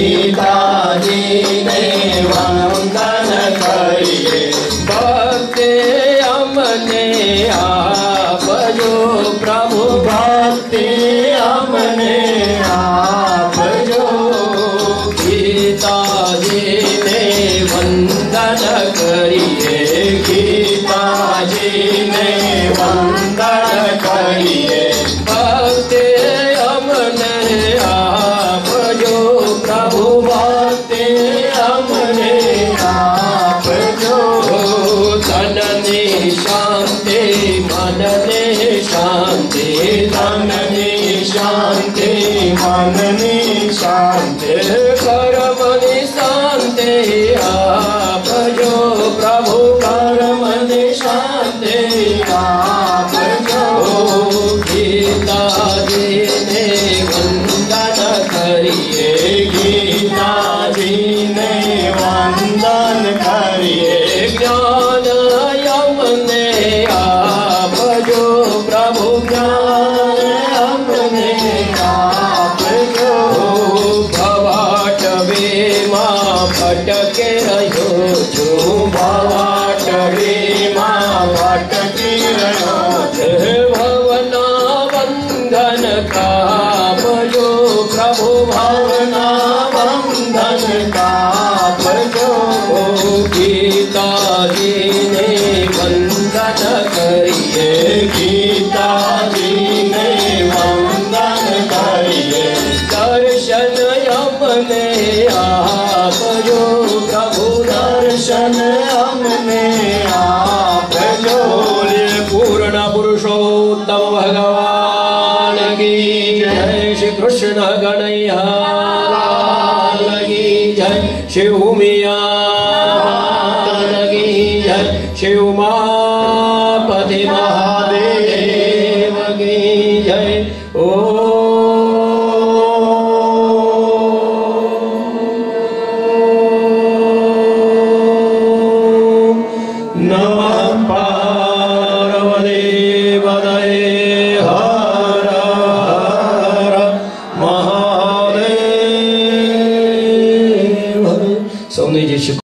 ગીતાજીને વંદન કરીએ ભક્તિ અમને આપજો પ્રભુ ભક્તિ અમને આપજો ગીતાજીને વંદન કરીએ ગીતાજીને વંદન કરીએ ભક્તિ અમને આપજો પ્રભુ ભક્તિ અમને આપજો તનની શાંતિ મનની શાંતિ તનની શાંતિ મનની શાંતિ કર્મની શાંતિ આપજો પ્રભુ કર્મની શાંતિ આપજો ગીતાજીને વંદન કરીએ ગીતાજીને વંદન કરીએ જ્ઞાન અમને આપજો પ્રભુ જ્ઞાન અમને આપજો ભવાટવીમાં ભટકે રહ્યો છું ભવાટવીમાં ભટકી રહ્યો ભવના બંધન કાપજો પ્રભુ ભવના બંધન કાપજો ગીતાજીને વંદન કરીએ ગીતાજીને વંદન કરીએ દર્શન અમને આપજો પ્રભુ દર્શન અમને આપજો પૂર્ણ પુરુષોત્તમ ભગવાન કી જય શ્રી કૃષ્ણ કનૈયા કી જય શિવ ઉમિયા કી જય શિવ ઉમાપતિ મહા